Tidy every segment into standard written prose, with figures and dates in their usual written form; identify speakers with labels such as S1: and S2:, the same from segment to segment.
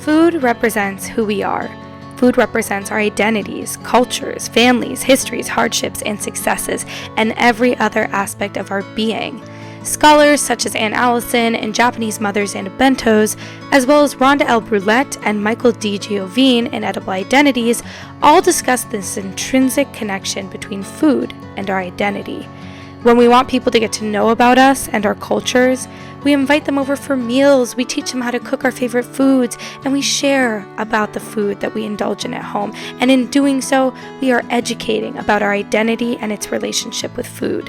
S1: Food represents who we are. Food represents our identities, cultures, families, histories, hardships, and successes, and every other aspect of our being. Scholars such as Anne Allison and Japanese mothers Anna Bentos, as well as Rhonda L. Brulette and Michael D. Giovine in Edible Identities, all discuss this intrinsic connection between food and our identity. When we want people to get to know about us and our cultures, we invite them over for meals, we teach them how to cook our favorite foods, and we share about the food that we indulge in at home. And in doing so, we are educating about our identity and its relationship with food.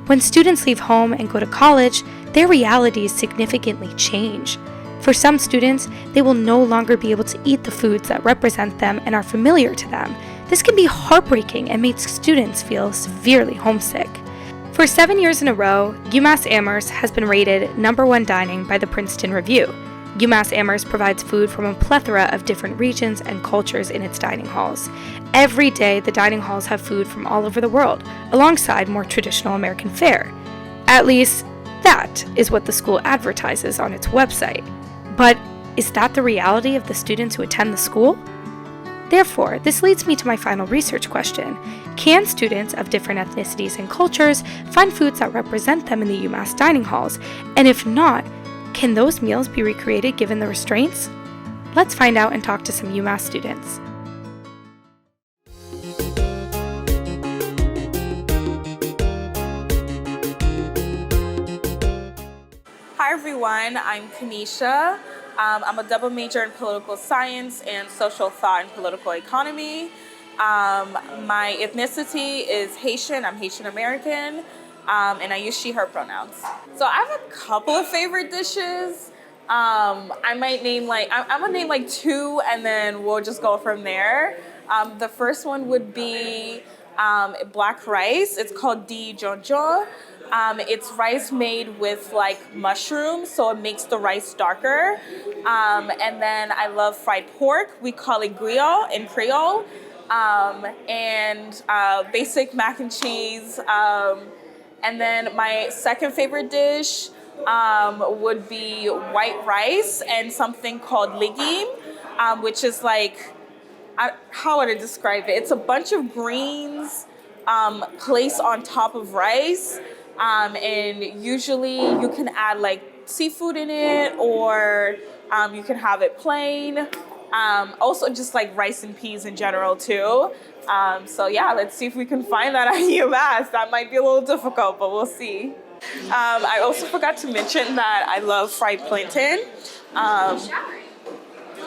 S1: When students leave home and go to college, their realities significantly change. For some students, they will no longer be able to eat the foods that represent them and are familiar to them. This can be heartbreaking and makes students feel severely homesick. For 7 years in a row, UMass Amherst has been rated #1 dining by the Princeton Review. UMass Amherst provides food from a plethora of different regions and cultures in its dining halls. Every day, the dining halls have food from all over the world, alongside more traditional American fare. At least, that is what the school advertises on its website. But is that the reality of the students who attend the school? Therefore, this leads me to my final research question. Can students of different ethnicities and cultures find foods that represent them in the UMass dining halls? And if not, can those meals be recreated given the restraints? Let's find out and talk to some UMass students.
S2: Hi everyone, I'm Kanisha. I'm a double major in political science and social thought and political economy. My ethnicity is Haitian. I'm Haitian American, and I use she, her pronouns. So I have a couple of favorite dishes. I might name I'm gonna name like two, and then we'll just go from there. The first one would be black rice. It's called di jonjo. It's rice made with like mushrooms, so it makes the rice darker. And then I love fried pork. We call it griot in Creole. And basic mac and cheese. And then my second favorite dish would be white rice and something called ligim, which is like, how would I describe it? It's a bunch of greens placed on top of rice. And usually you can add like seafood in it, or you can have it plain. Also just like rice and peas in general too. So yeah, let's see if we can find that at UMass. That might be a little difficult, but we'll see. I also forgot to mention that I love fried plantain.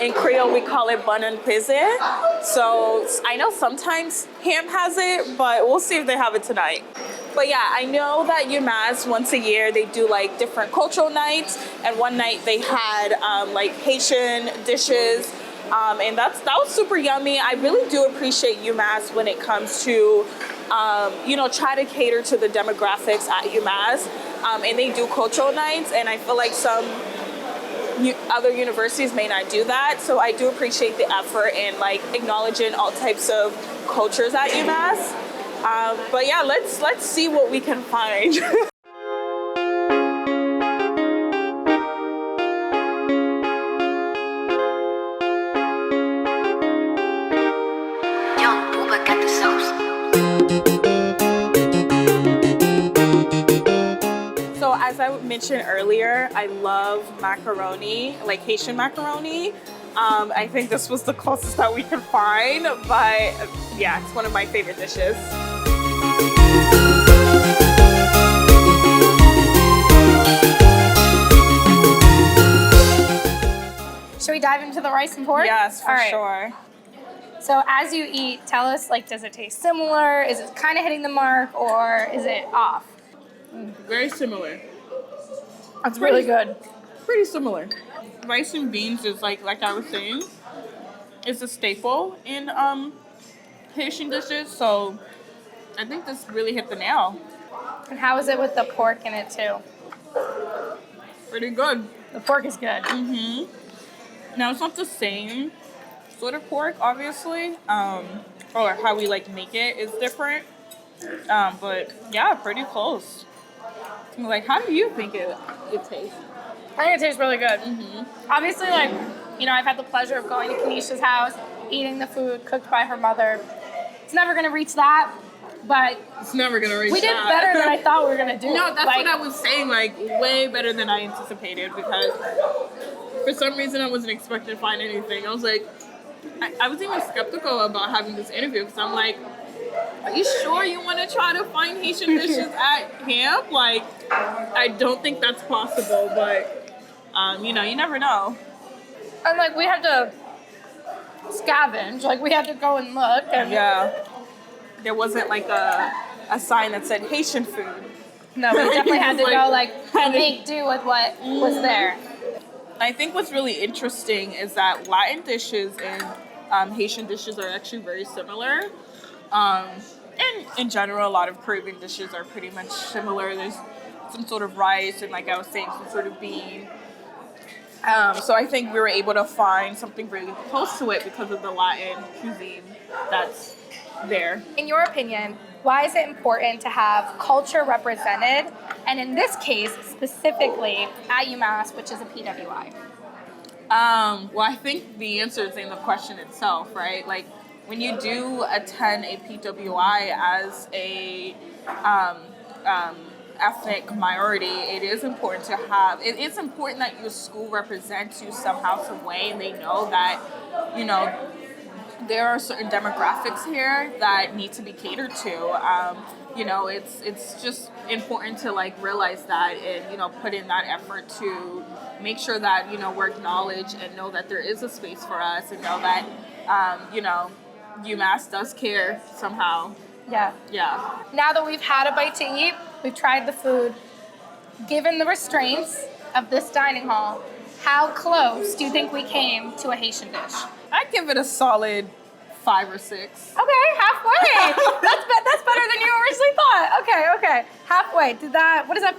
S2: In Creole, we call it banan peze. So I know sometimes Ham has it, but we'll see if they have it tonight. But yeah, I know that UMass, once a year, they do like different cultural nights. And one night they had like Haitian dishes. And that was super yummy. I really do appreciate UMass when it comes to, try to cater to the demographics at UMass. And they do cultural nights. And I feel like some other universities may not do that, so I do appreciate the effort in like acknowledging all types of cultures at UMass. But yeah, let's see what we can find. As I mentioned earlier, I love macaroni, like Haitian macaroni. I think this was the closest that we could find, but yeah, it's one of my favorite dishes.
S3: Should we dive into the rice and pork?
S2: Yes, for sure.
S3: So as you eat, tell us, like, does it taste similar? Is it kind of hitting the mark, or is it off?
S2: Very similar.
S3: That's really good.
S2: Pretty similar. Rice and beans is like I was saying, is a staple in Haitian dishes. So I think this really hit the nail.
S3: And how is it with the pork in it too?
S2: Pretty good.
S3: The pork is good.
S2: Mm-hmm. Now it's not the same sort of pork, obviously, or how we like make it is different. But yeah, pretty close. Like, how do you think it tastes?
S3: I think it tastes really good. Obviously, like, You know, I've had the pleasure of going to Kanisha's house, eating the food cooked by her mother. It's never going to reach that, but
S2: It's never gonna reach
S3: we did
S2: that.
S3: better than I thought we were going to do.
S2: No, that's
S3: Like,
S2: what I was saying, like, way better than I anticipated, because for some reason I wasn't expecting to find anything. I was like, I was even skeptical about having this interview, because I'm like, are you sure you want to try to find Haitian dishes at camp? Like, I don't think that's possible, but, you know, you never know.
S3: And like we had to scavenge, like we had to go and look. And
S2: Yeah. There wasn't like a sign that said Haitian food.
S3: no, we definitely had to
S2: Like,
S3: go like
S2: had to-
S3: make do with what was there.
S2: I think what's really interesting is that Latin dishes and Haitian dishes are actually very similar. And in general, a lot of Caribbean dishes are pretty much similar. There's some sort of rice and, like I was saying, some sort of bean. So I think we were able to find something really close to it because of the Latin cuisine that's there.
S3: In your opinion, why is it important to have culture represented, and in this case, specifically at UMass, which is a PWI?
S2: Well, I think the answer is in the question itself, right? Like, when you do attend a PWI as a ethnic minority, it is important to have, it's important that your school represents you somehow, some way, and they know that, you know, there are certain demographics here that need to be catered to. You know, it's just important to like realize that and, you know, put in that effort to make sure that, you know, we're acknowledged and know that there is a space for us, and know that, you know, UMass does care somehow.
S3: Yeah.
S2: Yeah.
S3: Now that we've had a bite to eat, we've tried the food, given the restraints of this dining hall, how close do you think we came to a Haitian dish?
S2: I'd give it a solid 5 or 6.
S3: Okay, halfway. That's better than you originally thought. Okay, halfway.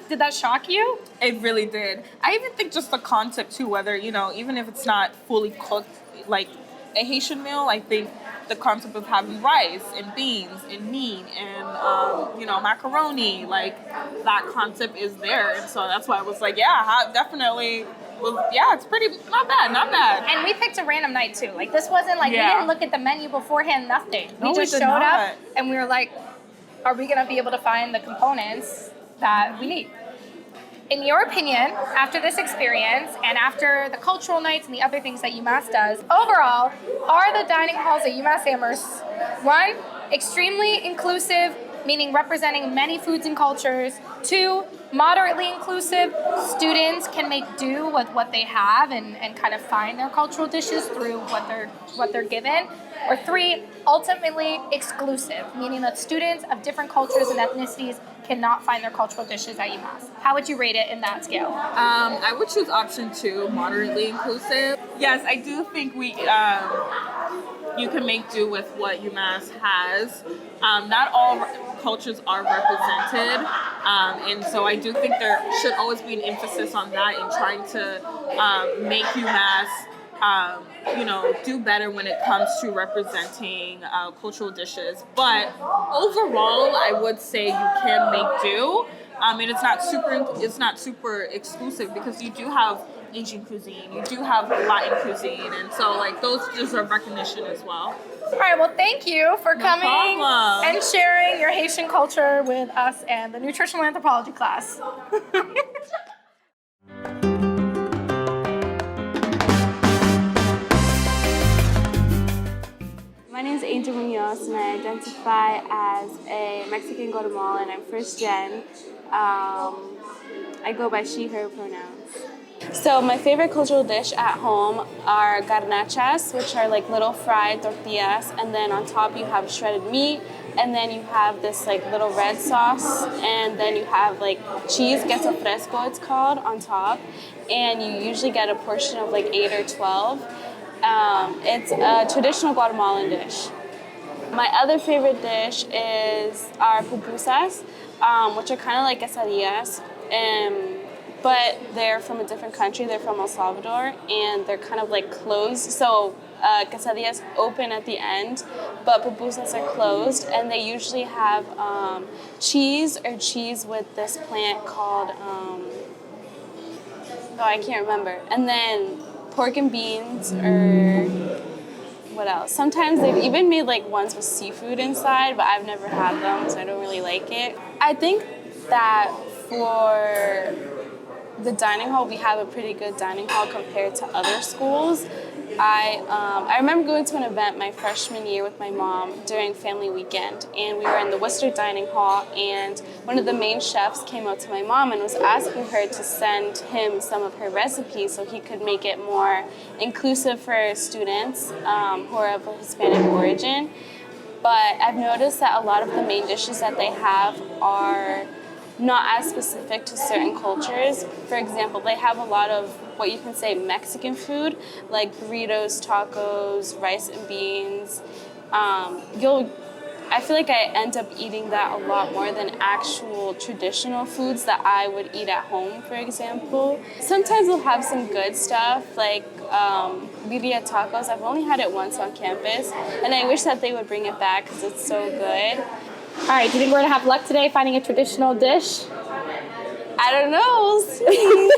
S3: Did that shock you?
S2: It really did. I even think just the concept too, whether, you know, even if it's not fully cooked, like a Haitian meal, I think the concept of having rice and beans and meat and, you know, macaroni, like that concept is there. And so that's why I was like, yeah, definitely. Well, yeah, it's pretty, not bad.
S3: And we picked a random night too. Like this wasn't like,
S2: Yeah.
S3: we didn't look at the menu beforehand, nothing.
S2: No,
S3: We
S2: we
S3: just
S2: did
S3: showed up
S2: not.
S3: and we were like, are we gonna be able to find the components that we need? In your opinion, after this experience and after the cultural nights and the other things that UMass does, overall, are the dining halls at UMass Amherst, one, extremely inclusive, meaning representing many foods and cultures, two, moderately inclusive, students can make do with what they have and kind of find their cultural dishes through what they're given, or three, ultimately exclusive, meaning that students of different cultures and ethnicities cannot find their cultural dishes at UMass. How would you rate it in that scale?
S2: I would choose option 2, moderately inclusive. Yes, I do think you can make do with what UMass has. Not all cultures are represented, and so I do think there should always be an emphasis on that in trying to make UMass you know, do better when it comes to representing cultural dishes. But overall, I would say you can make do. And it's not super exclusive, because you do have Asian cuisine, you do have Latin cuisine, and so like those deserve recognition as well.
S3: All right, well, thank you for coming
S2: problem.
S3: and sharing your Haitian culture with us and the nutritional anthropology class.
S4: My name is Angel Munoz, and I identify as a Mexican Guatemalan. I'm first gen. I go by she, her pronouns. So my favorite cultural dish at home are garnachas, which are like little fried tortillas, and then on top you have shredded meat, and then you have this like little red sauce, and then you have like cheese, queso fresco it's called, on top, and you usually get a portion of like 8 or 12. It's a traditional Guatemalan dish. My other favorite dish is our pupusas, which are kind of like quesadillas, but they're from a different country. They're from El Salvador, and they're kind of like closed. So quesadillas open at the end, but pupusas are closed, and they usually have cheese with this plant called, I can't remember. And then pork and beans, or what else? Sometimes they've even made like ones with seafood inside, but I've never had them, so I don't really like it. I think that for the dining hall, we have a pretty good dining hall compared to other schools. I remember going to an event my freshman year with my mom during family weekend, and we were in the Worcester dining hall, and one of the main chefs came up to my mom and was asking her to send him some of her recipes so he could make it more inclusive for students who are of Hispanic origin. But I've noticed that a lot of the main dishes that they have are not as specific to certain cultures. For example, they have a lot of what you can say Mexican food, like burritos, tacos, rice and beans. I feel like I end up eating that a lot more than actual traditional foods that I would eat at home, for example. Sometimes they'll have some good stuff, like birria tacos. I've only had it once on campus, and I wish that they would bring it back because it's so good.
S3: All right, do you think we're gonna have luck today finding a traditional dish?
S4: I don't know, we'll see.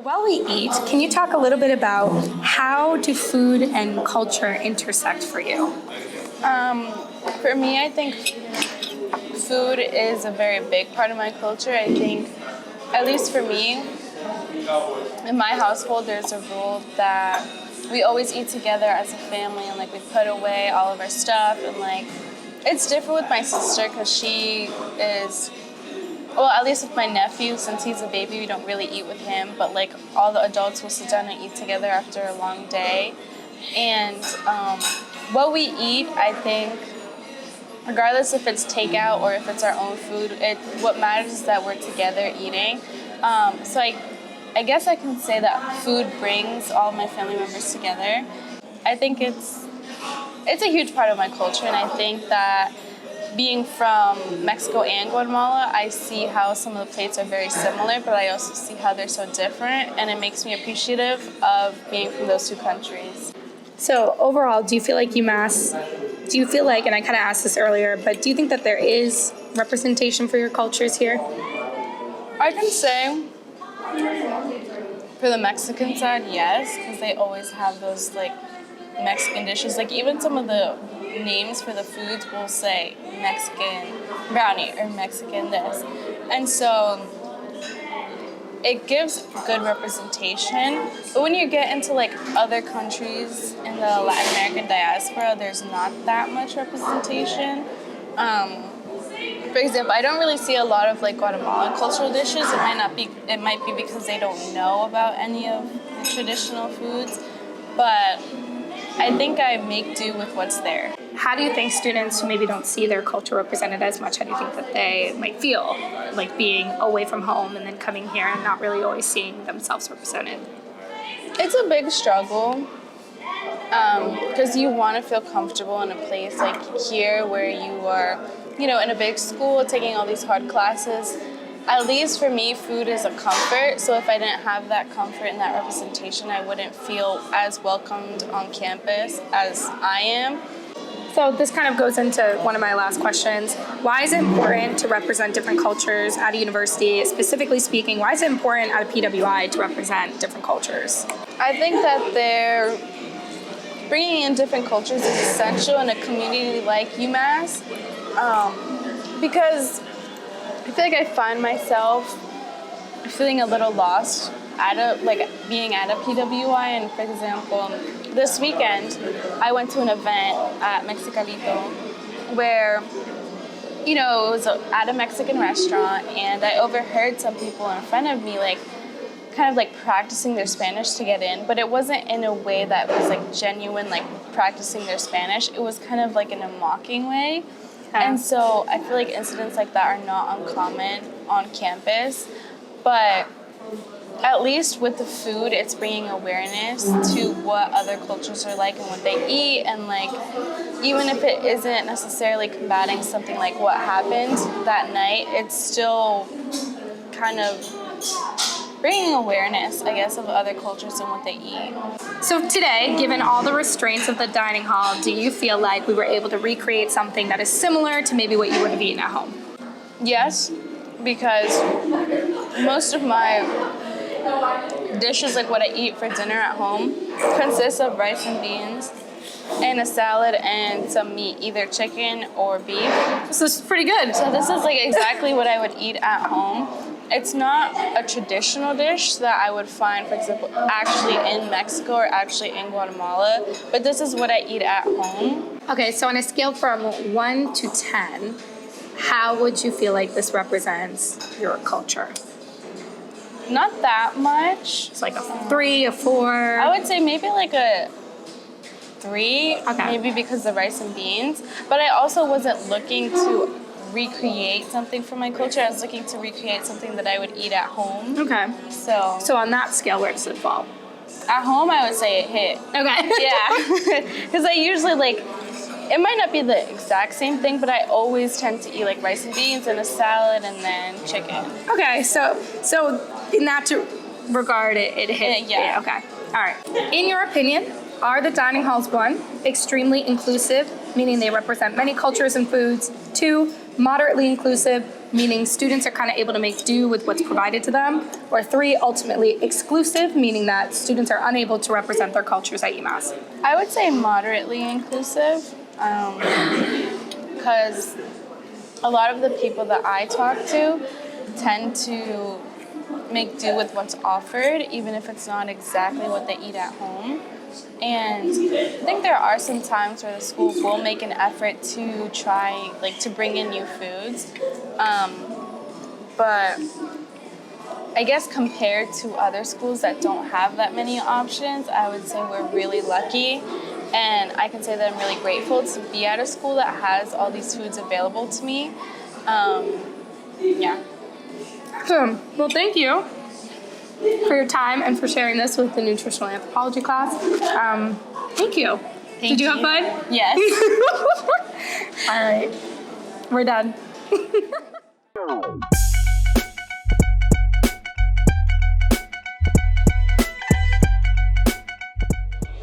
S3: While we eat, can you talk a little bit about how do food and culture intersect for you?
S4: For me, I think food is a very big part of my culture. I think, at least for me, in my household, there's a rule that we always eat together as a family, and like we put away all of our stuff, and like it's different with my sister because she is. Well, at least with my nephew, since he's a baby, we don't really eat with him, but like all the adults will sit down and eat together after a long day. And what we eat, I think, regardless if it's takeout or if it's our own food, what matters is that we're together eating. So I guess I can say that food brings all of my family members together. I think it's a huge part of my culture, and I think that being from Mexico and Guatemala, I see how some of the plates are very similar, but I also see how they're so different, and it makes me appreciative of being from those two countries.
S3: So overall, do you feel like, and I kind of asked this earlier, but do you think that there is representation for your cultures here?
S4: I can say for the Mexican side, yes, because they always have those like Mexican dishes. Like even some of the names for the foods will say Mexican brownie or Mexican this. And so it gives good representation. But when you get into like other countries in the Latin American diaspora, there's not that much representation. For example, I don't really see a lot of like Guatemalan cultural dishes. It might be because they don't know about any of the traditional foods, but I think I make do with what's there.
S3: How do you think students who maybe don't see their culture represented as much, how do you think that they might feel like being away from home and then coming here and not really always seeing themselves represented?
S4: It's a big struggle because you want to feel comfortable in a place like here where you are, in a big school taking all these hard classes. At least for me, food is a comfort, so if I didn't have that comfort and that representation, I wouldn't feel as welcomed on campus as I am.
S3: So this kind of goes into one of my last questions. Why is it important to represent different cultures at a university? Specifically speaking, why is it important at a PWI to represent different cultures?
S4: I think that bringing in different cultures is essential in a community like UMass because I feel like I find myself feeling a little lost being at a PWI. And for example, this weekend I went to an event at Mexicalito where, it was at a Mexican restaurant, and I overheard some people in front of me kind of practicing their Spanish to get in, but it wasn't in a way that was genuine practicing their Spanish. It was kind of in a mocking way. And so I feel like incidents like that are not uncommon on campus. But at least with the food, it's bringing awareness to what other cultures are like and what they eat. And like, even if it isn't necessarily combating something like what happened that night, it's still kind of bringing awareness, I guess, of other cultures and what they eat.
S3: So today, given all the restraints of the dining hall, do you feel like we were able to recreate something that is similar to maybe what you would have eaten at home?
S4: Yes, because most of my dishes, like what I eat for dinner at home, consists of rice and beans and a salad and some meat, either chicken or beef.
S3: So it's pretty good.
S4: So this is like exactly what I would eat at home. It's not a traditional dish that I would find, for example, actually in Mexico or actually in Guatemala, but this is what I eat at home.
S3: Okay, so on a scale from 1 to 10, how would you feel like this represents your culture?
S4: Not that much.
S3: It's like a 3, a 4.
S4: I would say maybe like a 3,
S3: Okay.
S4: maybe because of rice and beans. But I also wasn't looking to recreate something from my culture. I was looking to recreate something that I would eat at home.
S3: Okay.
S4: So
S3: So on that scale, where does it fall?
S4: at home, I would say it hit.
S3: Okay.
S4: Yeah, because I usually like, it might not be the exact same thing, but I always tend to eat like rice and beans and a salad and then chicken.
S3: Okay, so in that regard, it hit.
S4: Yeah.
S3: Okay. All right. In your opinion, are the dining halls, 1, extremely inclusive, meaning they represent many cultures and foods? 2, moderately inclusive, meaning students are kind of able to make do with what's provided to them? Or 3, ultimately exclusive, meaning that students are unable to represent their cultures at UMass?
S4: I would say moderately inclusive, because a lot of the people that I talk to tend to make do with what's offered, even if it's not exactly what they eat at home. And I think there are some times where the school will make an effort to try, like, to bring in new foods. But I guess compared to other schools that don't have that many options, I would say we're really lucky. And I can say that I'm really grateful to be at a school that has all these foods available to me. Yeah.
S3: Awesome. Well, thank you for your time and for sharing this with the nutritional anthropology class. Thank you. Did you have fun?
S4: Yes.
S3: All right. We're done.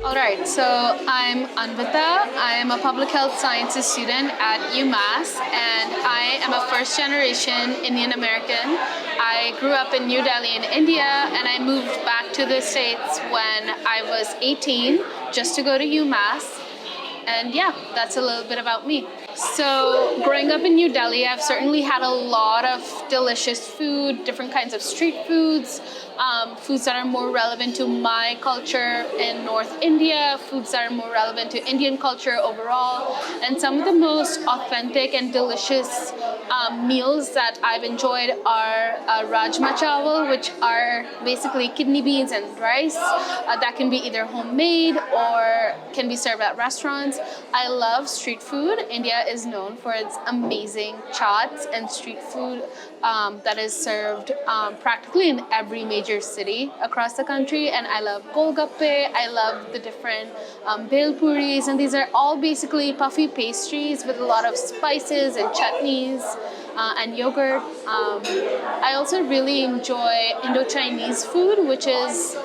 S5: All right, so I'm Anvita. I am a public health sciences student at UMass, and I am a first-generation Indian American. I grew up in New Delhi in India, and I moved back to the States when I was 18 just to go to UMass. And yeah, that's a little bit about me. So growing up in New Delhi, I've certainly had a lot of delicious food, different kinds of street foods, foods that are more relevant to my culture in North India, foods that are more relevant to Indian culture overall. And some of the most authentic and delicious meals that I've enjoyed are rajma chawal, which are basically kidney beans and rice that can be either homemade or can be served at restaurants. I love street food. India is known for its amazing chaats and street food that is served practically in every major city across the country. And I love golgappe. I love the different bhel puris, and these are all basically puffy pastries with a lot of spices and chutneys and yogurt. I also really enjoy Indo-Chinese food, which is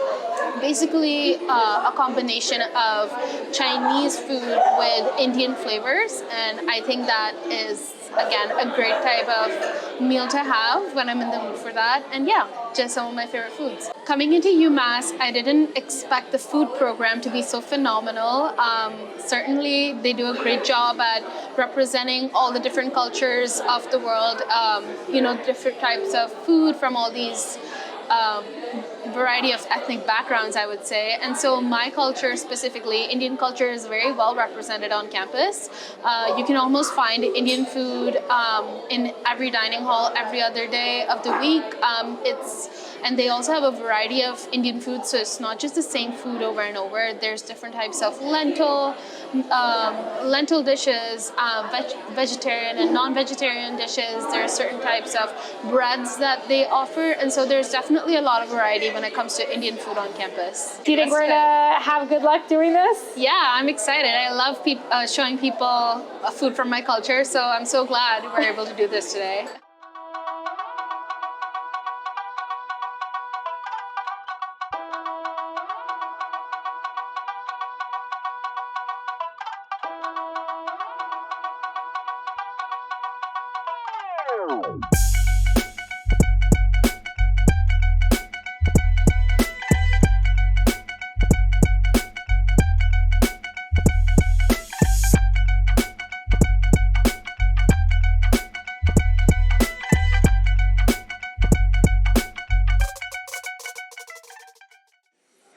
S5: basically a combination of Chinese food with Indian flavors, and I think that is, again, a great type of meal to have when I'm in the mood for that. And yeah, just some of my favorite foods. Coming into UMass, I didn't expect the food program to be so phenomenal. Certainly, they do a great job at representing all the different cultures of the world, different types of food from all these variety of ethnic backgrounds, I would say. And so my culture, specifically Indian culture, is very well represented on campus. You can almost find Indian food in every dining hall every other day of the week. And they also have a variety of Indian food, so it's not just the same food over and over. There's different types of lentil, lentil dishes, vegetarian and non-vegetarian dishes. There are certain types of breads that they offer, and so there's definitely a lot of variety when it comes to Indian food on campus.
S3: Do you think we're gonna have good luck doing this?
S5: Yeah, I'm excited. I love showing people food from my culture, so I'm so glad we're able to do this today.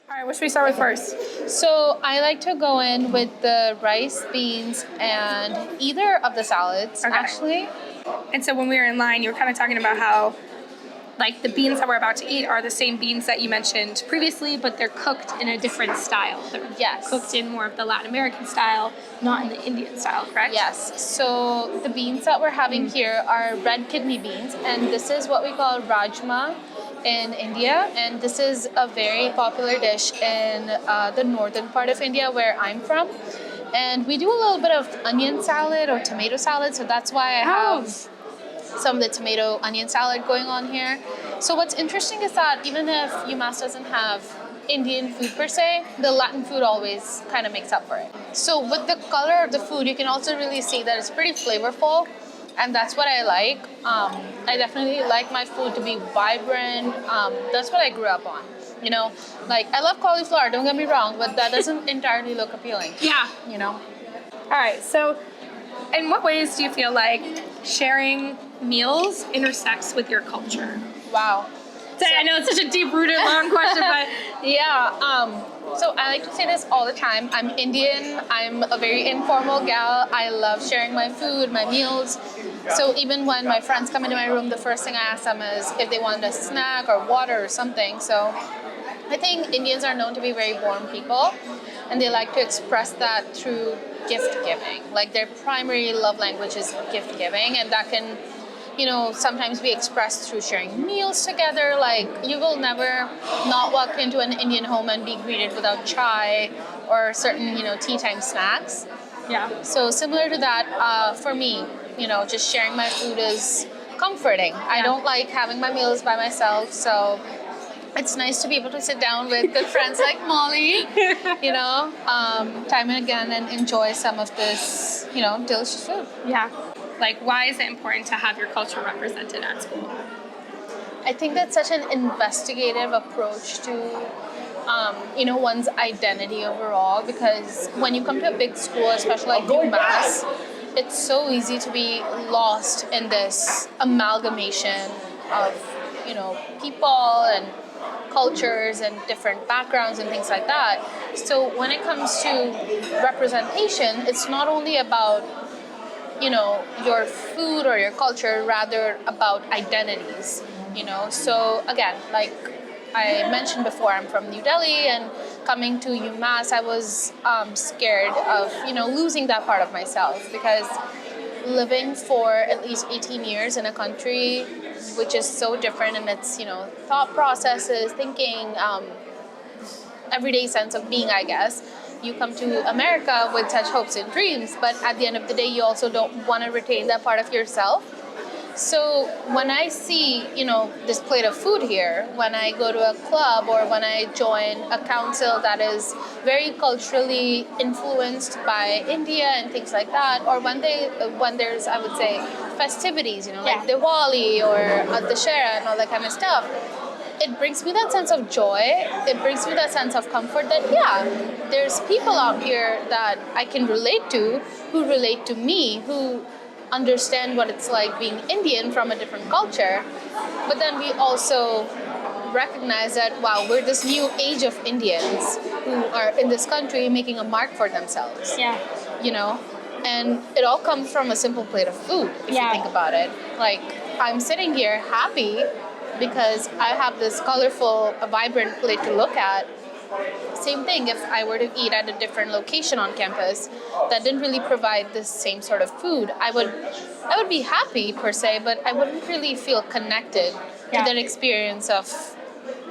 S3: All right, what should we start with first?
S5: So I like to go in with the rice, beans, and either of the salads, actually.
S3: And so when we were in line, you were kind of talking about how like the beans that we're about to eat are the same beans that you mentioned previously, but they're cooked in a different style. They're cooked in more of the Latin American style, not in the Indian style, correct?
S5: Yes. So the beans that we're having here are red kidney beans, and this is what we call rajma in India, and this is a very popular dish in the northern part of India where I'm from. And we do a little bit of onion salad or tomato salad, so that's why I have some of the tomato onion salad going on here. So what's interesting is that even if UMass doesn't have Indian food per se, the Latin food always kind of makes up for it. So with the color of the food, you can also really see that it's pretty flavorful, and that's what I like. I definitely like my food to be vibrant. That's what I grew up on. You know, like I love cauliflower, don't get me wrong, but that doesn't entirely look appealing.
S3: Yeah.
S5: You know?
S3: All right, so in what ways do you feel like sharing meals intersects with your culture?
S5: Wow.
S3: I know it's such a deep-rooted, long question, but
S5: Yeah, so I like to say this all the time. I'm Indian. I'm a very informal gal. I love sharing my food, my meals. So even when my friends come into my room, the first thing I ask them is if they want a snack or water or something. So I think Indians are known to be very warm people, and they like to express that through gift giving. Like their primary love language is gift giving, and that can, you know, sometimes be expressed through sharing meals together. Like you will never not walk into an Indian home and be greeted without chai or certain, you know, tea time snacks.
S3: yeah.
S5: So similar to that, for me, you know, just sharing my food is comforting. I don't like having my meals by myself, so it's nice to be able to sit down with good friends like Molly, you know, time and again and enjoy some of this, you know, delicious food.
S3: Yeah. Like, why is it important to have your culture represented at school?
S5: I think that's such an investigative approach to, you know, one's identity overall, because when you come to a big school, especially like UMass, it's so easy to be lost in this amalgamation of, you know, people and cultures and different backgrounds and things like that. So when it comes to representation, it's not only about, you know, your food or your culture, rather about identities, you know. So again, like I mentioned before, I'm from New Delhi, and coming to UMass, I was scared of, you know, losing that part of myself, because living for at least 18 years in a country which is so different in its, you know, thought processes, thinking, everyday sense of being, I guess. You come to America with such hopes and dreams, but at the end of the day, you also don't want to retain that part of yourself. So when I see, you know, this plate of food here, when I go to a club or when I join a council that is very culturally influenced by India and things like that, or when there's, I would say, festivities, you know, like Diwali or Dussehra and all that kind of stuff, it brings me that sense of joy. It brings me that sense of comfort that, yeah, there's people out here that I can relate to, who relate to me, who understand what it's like being Indian from a different culture. But then we also recognize that, wow, we're this new age of Indians who are in this country making a mark for themselves.
S3: Yeah.
S5: You know? And it all comes from a simple plate of food, if you think about it. Like, I'm sitting here happy because I have this colorful, vibrant plate to look at, same thing, if I were to eat at a different location on campus that didn't really provide the same sort of food, I would be happy per se, but I wouldn't really feel connected to that experience of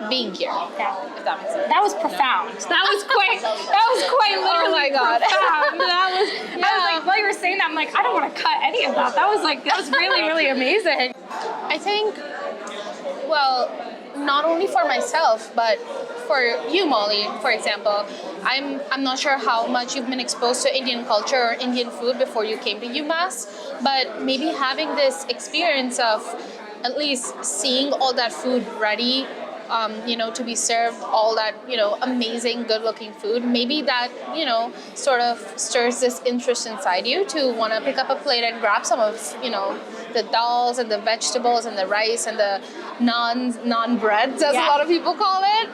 S5: being here.
S3: Yeah.
S5: If that makes sense.
S3: That was profound. That was quite literally
S5: Oh my God.
S3: profound. I was like, while you were saying that, I'm like, I don't want to cut any of that. That was really, really amazing.
S5: I think, well, not only for myself, but for you, Molly, for example, I'm not sure how much you've been exposed to Indian culture or Indian food before you came to UMass, but maybe having this experience of at least seeing all that food ready, to be served, all that, amazing, good-looking food, maybe that, sort of stirs this interest inside you to want to pick up a plate and grab some of, the dals and the vegetables and the rice and the naan breads, as a lot of people call it.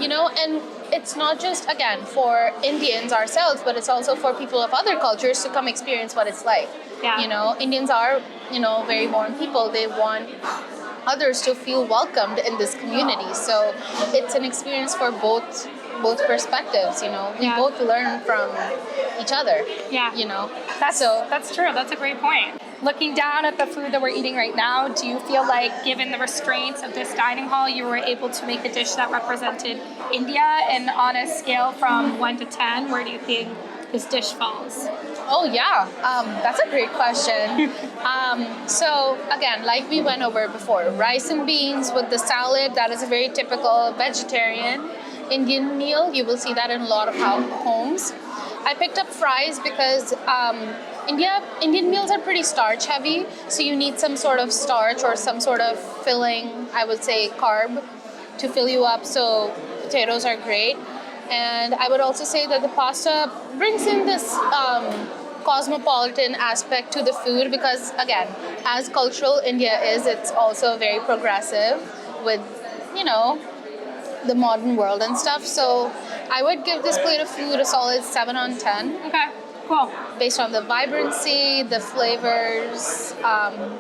S5: And it's not just, again, for Indians ourselves, but it's also for people of other cultures to come experience what it's like.
S3: Yeah.
S5: Indians are, very warm people. They want others to feel welcomed in this community. So it's an experience for both perspectives, We both learn from each other.
S3: Yeah. That's true. That's a great point. Looking down at the food that we're eating right now, do you feel like, given the restraints of this dining hall, you were able to make a dish that represented India? And on a scale from 1 to 10, where do you think this dish falls?
S5: Oh yeah, that's a great question. So again, like we went over before, rice and beans with the salad, that is a very typical vegetarian Indian meal. You will see that in a lot of homes. I picked up fries because Indian meals are pretty starch heavy, so you need some sort of starch or some sort of filling, I would say carb, to fill you up, so potatoes are great. And I would also say that the pasta brings in this cosmopolitan aspect to the food because, again, as cultural India is, it's also very progressive with, the modern world and stuff. So I would give this plate of food a solid 7 on 10.
S3: Okay, cool.
S5: Based on the vibrancy, the flavors,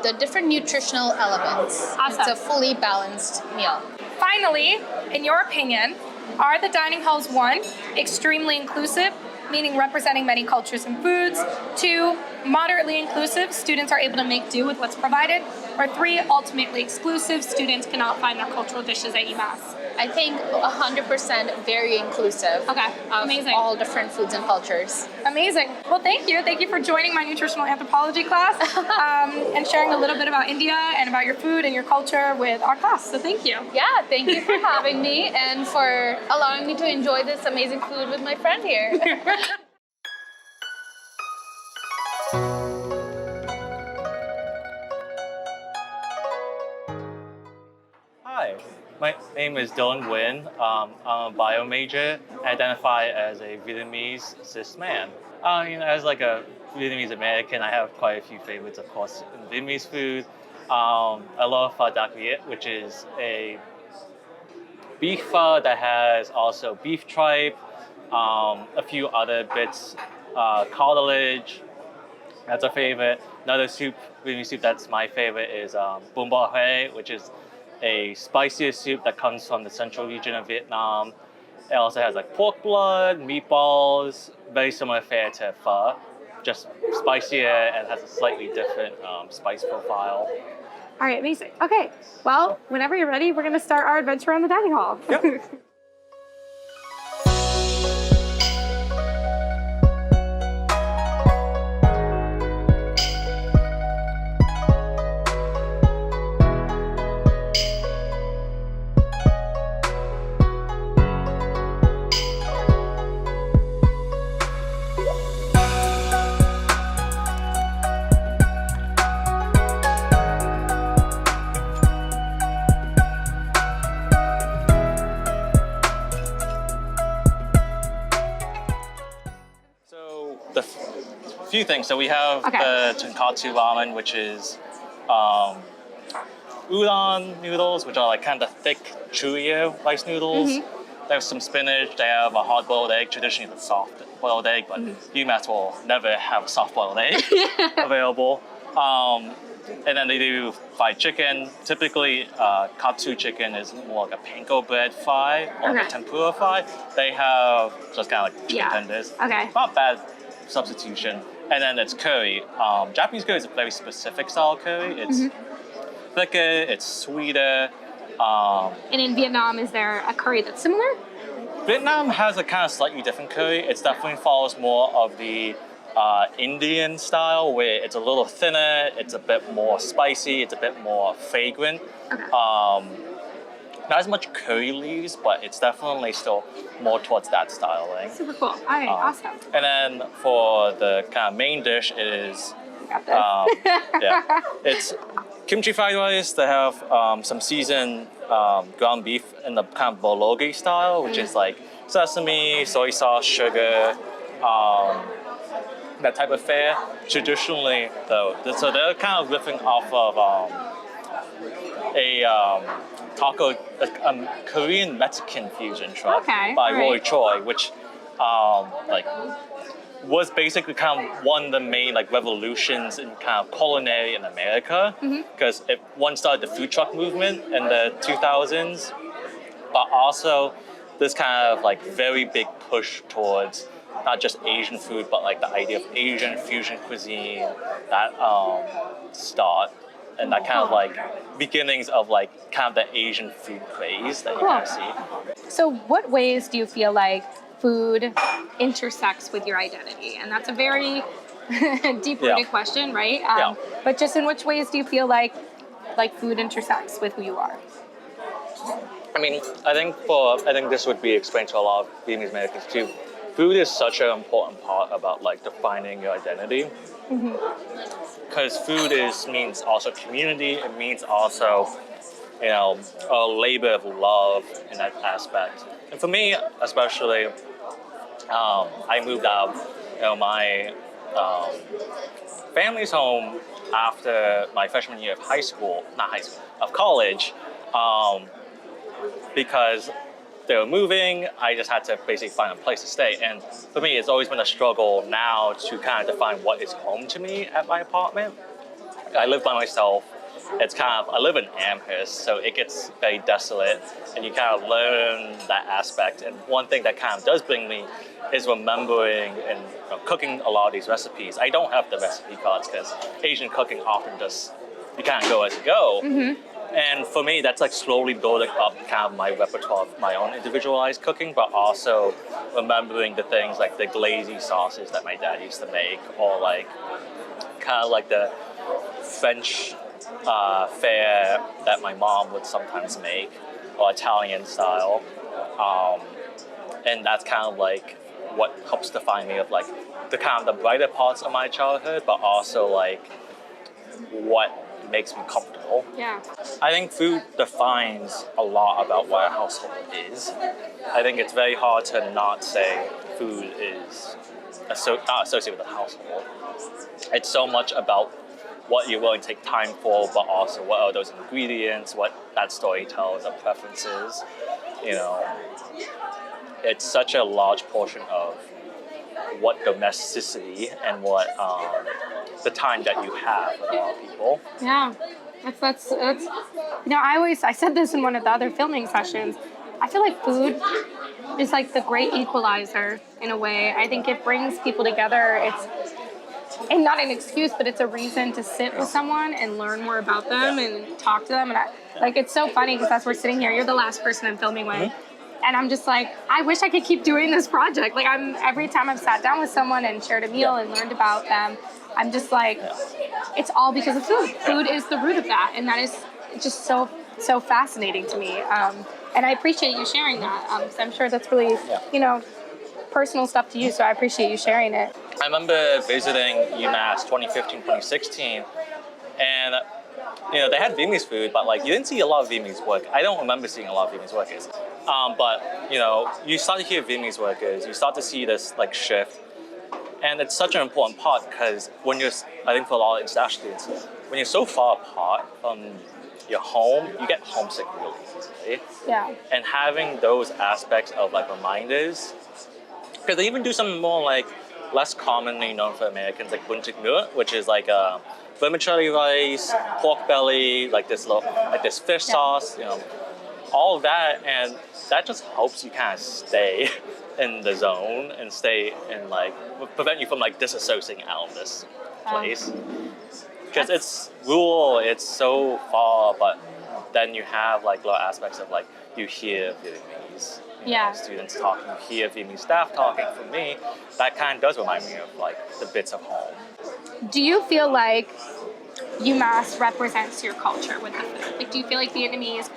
S5: the different nutritional elements.
S3: Awesome.
S5: It's a fully balanced meal.
S3: Finally, in your opinion, are the dining halls, 1, extremely inclusive, meaning representing many cultures and foods, 2, moderately inclusive, students are able to make do with what's provided, or 3, ultimately exclusive, students cannot find their cultural dishes at UMass?
S5: I think 100% very inclusive.
S3: Okay,
S5: of
S3: amazing.
S5: all different foods and cultures.
S3: Amazing. Well, thank you. Thank you for joining my nutritional anthropology class and sharing a little bit about India and about your food and your culture with our class. So thank you.
S5: Yeah, thank you for having me and for allowing me to enjoy this amazing food with my friend here.
S6: Hi, my name is Dylan Nguyen. I'm a bio major. I identify as a Vietnamese cis man. As like a Vietnamese American, I have quite a few favorites, of course, in Vietnamese food. I love pho đặc Viet, which is a beef pho that has also beef tripe, a few other bits, cartilage. That's a favorite. Another soup, Vietnamese soup that's my favorite is bún bò Huế, which is a spicier soup that comes from the central region of Vietnam. It also has like pork blood, meatballs, very similar fare to pho, just spicier and has a slightly different spice profile.
S3: All right, amazing. Okay, well, whenever you're ready, we're going to start our adventure on the dining hall.
S6: Yep. Few things. So we have the tonkatsu ramen, which is udon noodles, which are like kind of thick, chewier rice noodles. There's some spinach. They have a hard-boiled egg. Traditionally, it's a soft-boiled egg, but UMass will never have a soft-boiled egg available. And then they do fried chicken. Typically, katsu chicken is more like a panko bread fry or like a tempura fry. They have, so it's kind of like chicken tenders.
S3: Okay.
S6: Not bad substitution. And then it's curry. Japanese curry is a very specific style of curry. It's thicker, it's sweeter.
S3: And in Vietnam, is there a curry that's similar?
S6: Vietnam has a kind of slightly different curry. It definitely follows more of the Indian style, where it's a little thinner, it's a bit more spicy, it's a bit more fragrant.
S3: Okay.
S6: Not as much curry leaves, but it's definitely still more towards that styling.
S3: Super cool. All right, awesome.
S6: And then for the kind of main dish is,
S3: Got this.
S6: it's kimchi fried rice. They have some seasoned ground beef in the kind of bulgogi style, which is like sesame, soy sauce, sugar, that type of fare. Traditionally, though, so they're kind of riffing off of a Korean Mexican fusion truck by Roy Choi, which was basically kind of one of the main like revolutions in kind of culinary in America, because it one started the food truck movement in the 2000s, but also this kind of like very big push towards not just Asian food, but like the idea of Asian fusion cuisine that start and that kind of like beginnings of like kind of the Asian food craze that you kind of see.
S3: So what ways do you feel like food intersects with your identity? And that's a very deep-rooted question, right? But just in which ways do you feel like food intersects with who you are?
S6: I mean, I think this would be explained to a lot of Vietnamese Americans too. Food is such an important part about like defining your identity. Because food means also community. It means also, a labor of love in that aspect. And for me, especially, I moved out. My family's home after my freshman year of of college, because they were moving. I just had to basically find a place to stay. And for me, it's always been a struggle now to kind of define what is home to me at my apartment. I live by myself. I live in Amherst, so it gets very desolate, and you kind of learn that aspect. And one thing that kind of does bring me is remembering and cooking a lot of these recipes. I don't have the recipe cards because Asian cooking often you kind of go as you go. And for me, that's like slowly building up kind of my repertoire of my own individualized cooking, but also remembering the things like the glazy sauces that my dad used to make, or like kind of like the French fare that my mom would sometimes make, or Italian style. And that's kind of like what helps define me of like the kind of the brighter parts of my childhood, but also like what makes me comfortable.
S3: Yeah.
S6: I think food defines a lot about what a household is. I think it's very hard to not say food is not associated with a household. It's so much about what you're willing to take time for, but also what are those ingredients, what that story tells, the preferences. It's such a large portion of what domesticity and what the time that you have with a lot of people.
S3: Yeah, that's I said this in one of the other filming sessions. I feel like food is like the great equalizer in a way. I think it brings people together. And not an excuse, but it's a reason to sit with someone and learn more about them and talk to them. And it's so funny because as we're sitting here, you're the last person I'm filming with. And I'm just like, I wish I could keep doing this project. Like every time I've sat down with someone and shared a meal and learned about them, I'm just like, it's all because of food. Food is the root of that. And that is just so fascinating to me. And I appreciate you sharing that. So I'm sure that's really, personal stuff to you. So I appreciate you sharing it.
S6: I remember visiting UMass 2015, 2016, and they had Vietnamese food, but like you didn't see a lot of Vietnamese work. I don't remember seeing a lot of Vietnamese workers. But you start to hear Vietnamese workers, you start to see this like shift, and it's such an important part because I think for a lot of international students, when you're so far apart from your home, you get homesick really easily.
S3: Yeah.
S6: And having those aspects of like reminders, because they even do something more like less commonly known for Americans, like buntik nut, which is like a vermicelli rice, pork belly, like this fish sauce, all of that, and that just helps you kind of stay in the zone and stay in prevent you from disassociating out of this place. Because it's rural, it's so far, but then you have little aspects of you hear Vietnamese students talking, you hear Vietnamese staff talking. For me, that kind of does remind me of the bits of home.
S3: Do you feel like UMass represents your culture with the food? Do you feel like Vietnamese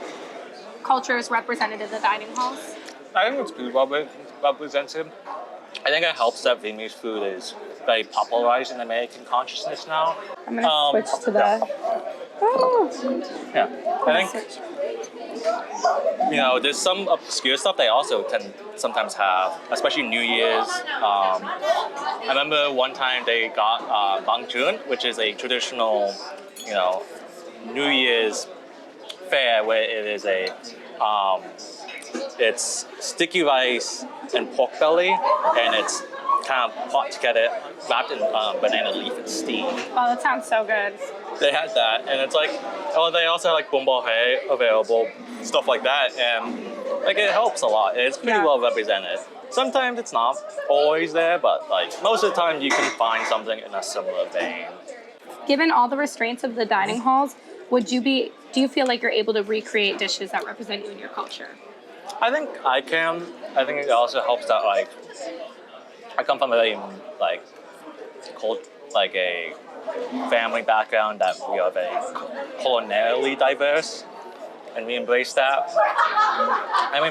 S3: culture is represented in the dining halls?
S6: I think it's food represented. I think it helps that Vietnamese food is very popularized in American consciousness now.
S3: I'm gonna switch to the.
S6: Yeah, I think there's some obscure stuff they also sometimes have, especially New Year's. I remember one time they got Bang Chun, which is a traditional, New Year's fair where it is it's sticky rice and pork belly, and it's kind of pot together, wrapped in banana leaf and steamed.
S3: Oh, that sounds so good.
S6: They had that, and it's they also had bún bò Huế available, stuff like that, and it helps a lot. It's pretty well represented. Sometimes it's not always there, but most of the time you can find something in a similar vein.
S3: Given all the restraints of the dining halls, do you feel like you're able to recreate dishes that represent you and your culture?
S6: I think I can. I think it also helps that I come from a very a family background that we are very culinarily diverse, and we embrace that.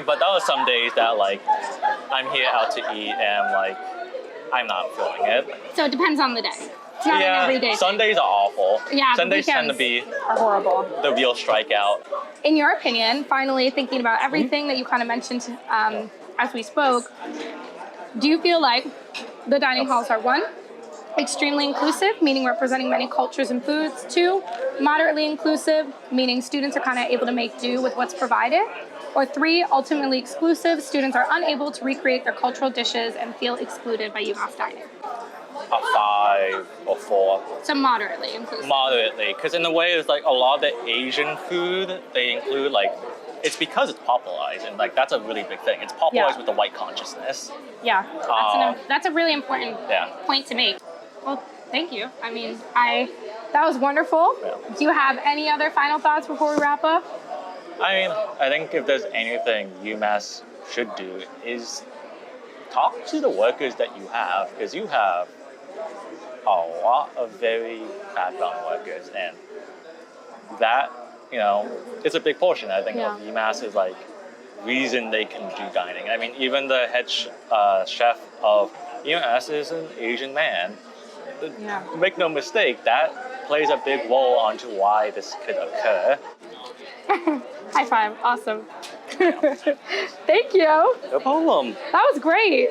S6: But there are some days that I'm here out to eat and I'm not feeling it.
S3: So it depends on the day. It's not an everyday
S6: Sundays are awful.
S3: Yeah,
S6: Sundays tend to be
S3: are horrible.
S6: The real strikeout.
S3: In your opinion, finally thinking about everything that you kind of mentioned as we spoke, do you feel like the dining halls are 1, extremely inclusive, meaning representing many cultures and foods; 2, moderately inclusive, meaning students are kind of able to make do with what's provided; or 3, ultimately exclusive, students are unable to recreate their cultural dishes and feel excluded by UMass dining?
S6: A 5 or 4.
S3: So moderately inclusive.
S6: Moderately, because in a way, it's a lot of the Asian food they include it's because it's popularized, and that's a really big thing. It's popularized with the white consciousness.
S3: Yeah, that's a really important point to make. Well, thank you. That was wonderful. Yeah. Do you have any other final thoughts before we wrap up?
S6: I think if there's anything UMass should do is talk to the workers that you have, because you have a lot of very background workers, and that, it's a big portion, I think, of UMass's reason they can do dining. Even the head chef of UMass is an Asian man. Make no mistake, that plays a big role onto why this could occur.
S3: High five. Awesome. Thank you.
S6: No problem.
S3: That was great.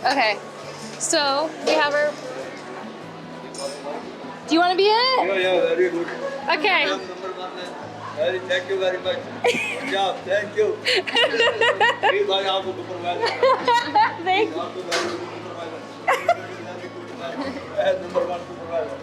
S3: Okay, so we have our. Do you want to be in it?
S7: Yeah, very good.
S3: Okay.
S7: Thank you very much. Good job. Thank you. Please, I have to supervise.
S3: Thank you.
S7: Number 1 supervisor.